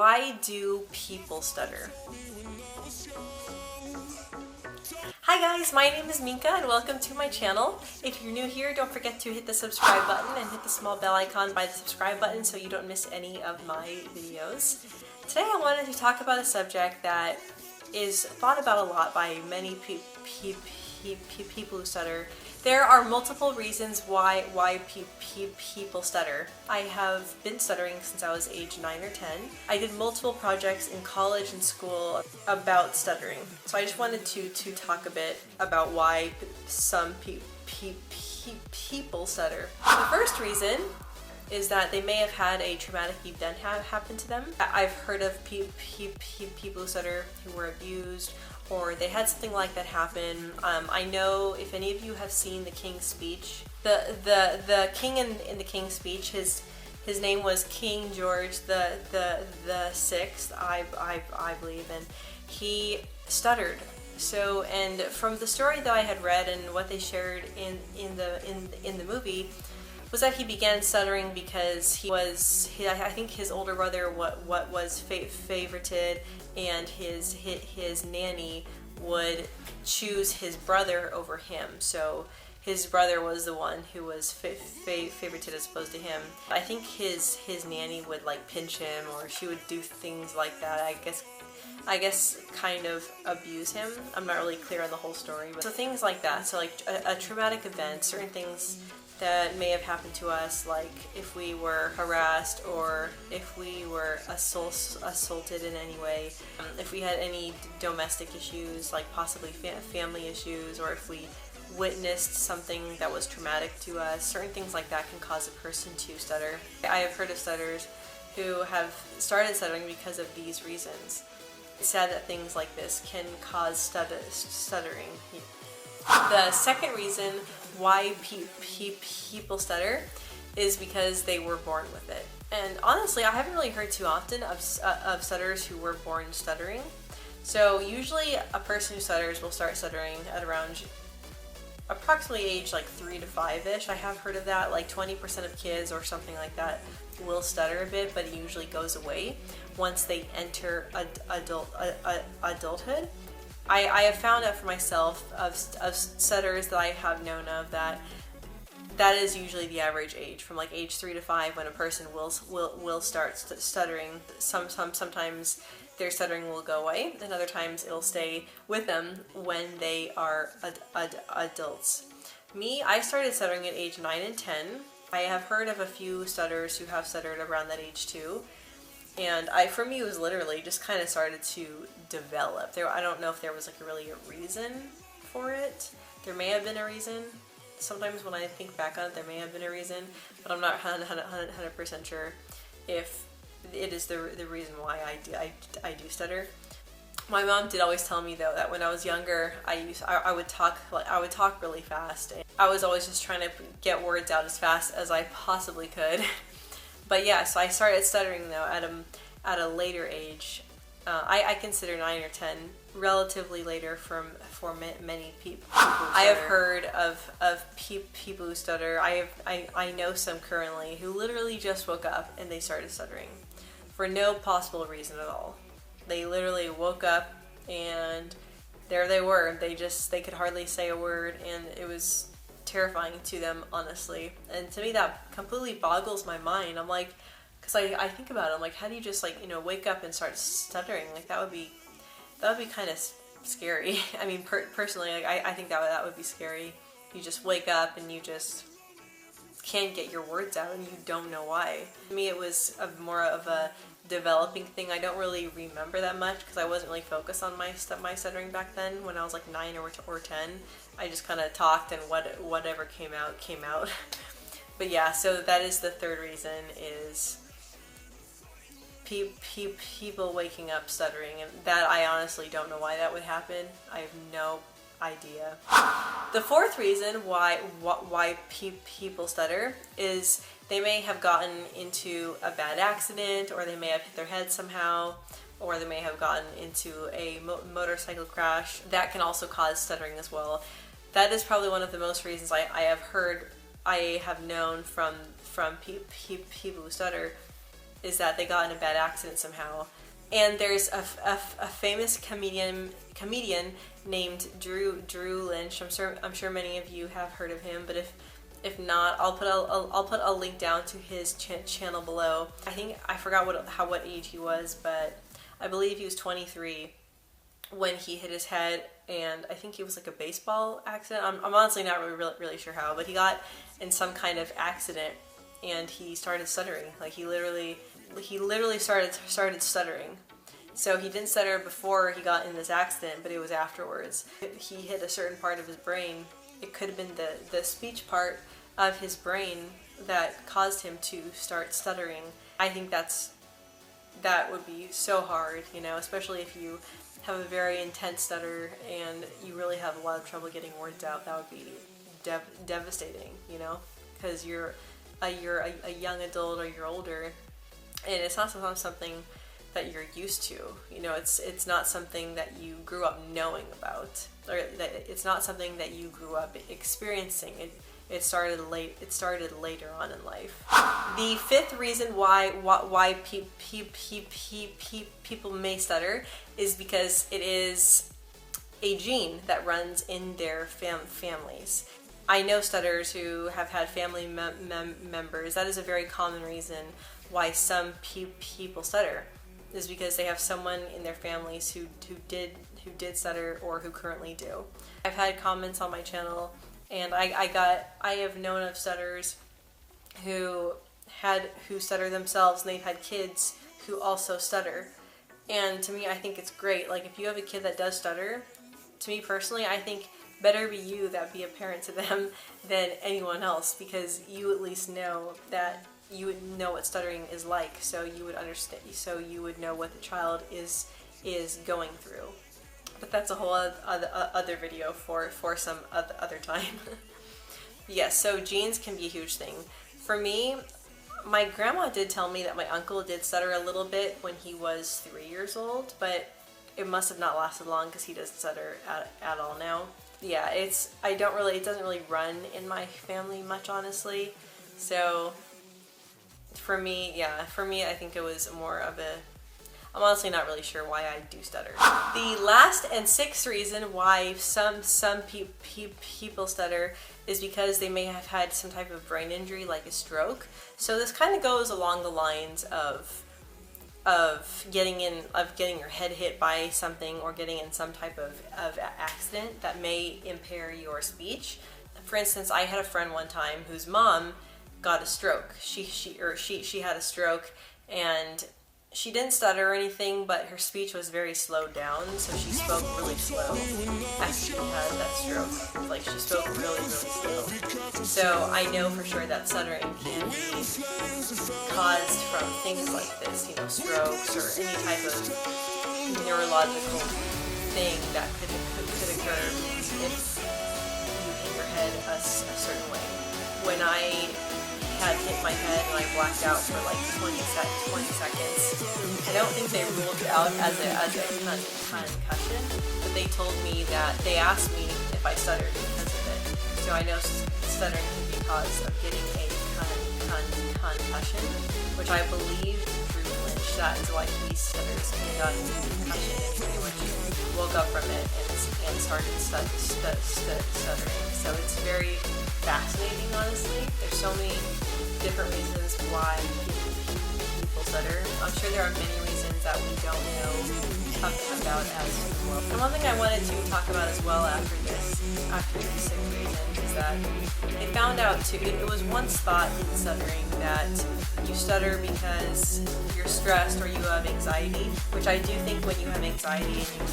Why do people stutter? Hi guys, my name is Minka and welcome to my channel. If you're new here, don't forget to hit the subscribe button and hit the small bell icon by the subscribe button so you don't miss any of my videos. Today I wanted to talk about a subject that is thought about a lot by many people who stutter. There are multiple reasons why people stutter. I have been stuttering since I was age 9 or 10. I did multiple projects in college and school about stuttering. So I just wanted to talk a bit about why some people stutter. The first reason is that they may have had a traumatic event happen to them. I've heard of people who stutter who were abused, or they had something like that happen. I know if any of you have seen The King's Speech, the king in The King's Speech, his name was King George the Sixth, I believe, and he stuttered. So, and from the story that I had read and what they shared in the movie, was that he began stuttering because I think his older brother was favorited, and his nanny would choose his brother over him. So his brother was the one who was favorited as opposed to him. I think his nanny would like pinch him, or she would do things like that. I guess kind of abuse him. I'm not really clear on the whole story, but so things like that. So like a traumatic event, certain things that may have happened to us, like if we were harassed or if we were assaulted in any way, if we had any domestic issues, like possibly family issues, or if we witnessed something that was traumatic to us, certain things like that can cause a person to stutter. I have heard of stutters who have started stuttering because of these reasons. It's sad that things like this can cause stuttering. The second reason why people stutter is because they were born with it. And honestly, I haven't really heard too often of stutterers who were born stuttering. So usually a person who stutters will start stuttering at around approximately age like 3 to 5-ish. I have heard of that, like 20% of kids or something like that will stutter a bit, but it usually goes away once they enter adulthood. I have found out for myself of stutterers that I have known of that is usually the average age, from like age 3 to 5, when a person will start stuttering. Sometimes their stuttering will go away, and other times it'll stay with them when they are adults. Me, I started stuttering at age 9 and 10. I have heard of a few stutterers who have stuttered around that age too. And for me, it was literally just kind of started to develop. I don't know if there was like really a reason for it. There may have been a reason. Sometimes when I think back on it, there may have been a reason, but I'm not 100% sure if it is the reason why I do stutter. My mom did always tell me though that when I was younger, I would talk really fast. And I was always just trying to get words out as fast as I possibly could. But yeah, so I started stuttering though at a later age. I consider 9 or 10 relatively later for many people. I have heard of people who stutter. I know some currently who literally just woke up and they started stuttering for no possible reason at all. They literally woke up and there they were. They could hardly say a word, and it was terrifying to them, honestly. And to me that completely boggles my mind. I'm like, because I think about it, I'm like, how do you just like, wake up and start stuttering? Like that would be kind of scary. I mean, personally, like, I think that would be scary. You just wake up and you just can't get your words out and you don't know why. For me, it was more of a developing thing. I don't really remember that much because I wasn't really focused on my stuttering back then. When I was like 9 or 10, I just kind of talked, and whatever came out. But yeah, so that is the third reason, is people waking up stuttering, and that I honestly don't know why that would happen. I have no idea. The fourth reason why people stutter is they may have gotten into a bad accident, or they may have hit their head somehow, or they may have gotten into a motorcycle crash. That can also cause stuttering as well. That is probably one of the most reasons I have known from people who stutter, is that they got in a bad accident somehow. And there's a famous comedian named Drew LYNCH. I'm sure many of you have heard of him, but if not, I'll put a link down to his channel below. I forgot what age he was, but I believe he was 23 when he hit his head, and I think it was like a baseball accident. I'm honestly not really sure how, but he got in some kind of accident and he started stuttering. Like he literally started stuttering. So he didn't stutter before he got in this accident, but it was afterwards. He hit a certain part of his brain. It could have been the speech part of his brain that caused him to start stuttering. I think that would be so hard, you know, especially if you have a very intense stutter and you really have a lot of trouble getting words out. That would be devastating, you know, because you're a young adult or you're older, and it's not something that you're used to. You know, it's not something that you grew up knowing about, or that it's not something that you grew up experiencing. It started later on in life. The fifth reason why people may stutter is because it is a gene that runs in their families. I know stutterers who have had family members. That is a very common reason why some people stutter, is because they have someone in their families who did stutter or who currently do. I've had comments on my channel, and I have known of stutterers who stutter themselves, and they've had kids who also stutter. And to me, I think it's great. Like, if you have a kid that does stutter, to me personally, I think better be you that be a parent to them than anyone else, because you at least know that you would know what stuttering is like, so you would understand, so you would know what the child is going through. But that's a whole other video for some other time. Yes, so genes can be a huge thing. For me, my grandma did tell me that my uncle did stutter a little bit when he was 3 years old, but it must have not lasted long because he doesn't stutter at all now. Yeah, it doesn't really run in my family much, honestly. So for me, I think it was more of I'm honestly not really sure why I do stutter. The last and sixth reason why some people stutter is because they may have had some type of brain injury, like a stroke. So this kind of goes along the lines of getting your head hit by something, or getting in some type of accident that may impair your speech. For instance, I had a friend one time whose mom got a stroke. She had a stroke, and she didn't stutter or anything, but her speech was very slowed down, so she spoke really slow after she had that stroke. Like, she spoke really, really slow. So I know for sure that stuttering can be caused from things like this, you know, strokes or any type of neurological thing that could occur if you hit your head a certain way. When I had hit my head and I blacked out for like 20 seconds. I don't think they ruled it out as a concussion, but they told me that they asked me if I stuttered because of it. So I know stuttering can be caused of getting a concussion, which I believe Drew LYNCH, that is why he stutters, and he got a concussion and he pretty much woke up from it and started stuttering. So it's very fascinating, honestly. There's so many different reasons why people stutter. I'm sure there are many reasons that we don't know about as well. And one thing I wanted to talk about as well after this sixth reason is that they found out too, it was once thought in stuttering that you stutter because you're stressed or you have anxiety, which I do think when you have anxiety and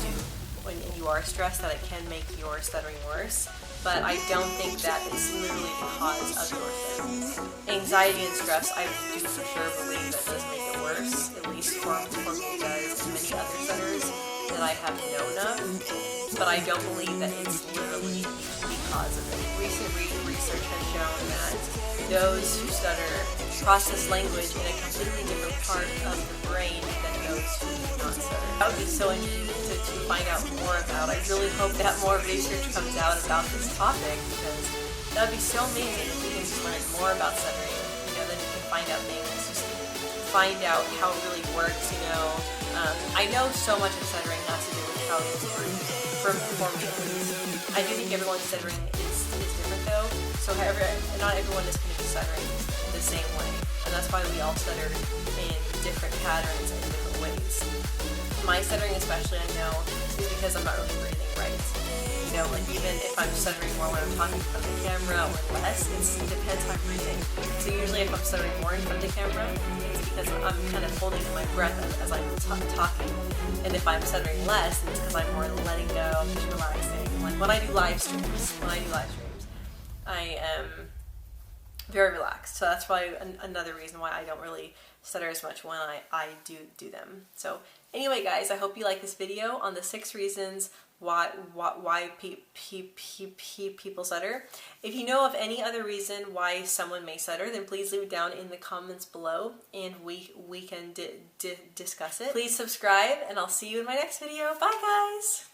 when you are stressed, that it can make your stuttering worse. But I don't think that it's literally the cause of your stuttering. Anxiety and stress, I do for sure believe that does make it worse, at least for me does, and many other stutterers that I have known of. But I don't believe that it's literally the cause of it. Recent research has shown that those who stutter process language in a completely different part of the brain than those who do not stutter. That would be so interesting to find out more about. I really hope that more research comes out about this topic, because that would be so amazing if we can just learn more about stuttering. You know, then you can find out things just find out how it really works, you know. I know so much of stuttering has to do with how it's for me at least. I do think everyone's stuttering is different though, so not everyone is going to be stuttering the same way, and that's why we all stutter in different patterns and different ways. My stuttering especially, I know, is because I'm not really breathing right. You know, like even if I'm stuttering more when I'm talking in front of the camera or less, it depends how I'm breathing. So usually if I'm stuttering more in front of the camera, it's because I'm kind of holding in my breath as I'm talking. And if I'm stuttering less, it's because I'm more letting go, I'm just relaxing. Like when I do live streams, I am very relaxed. So that's probably another reason why I don't really stutter as much when I do them. So anyway guys, I hope you like this video on the 6 reasons why people stutter. If you know of any other reason why someone may stutter, then please leave it down in the comments below and we can discuss it. Please subscribe and I'll see you in my next video. Bye guys!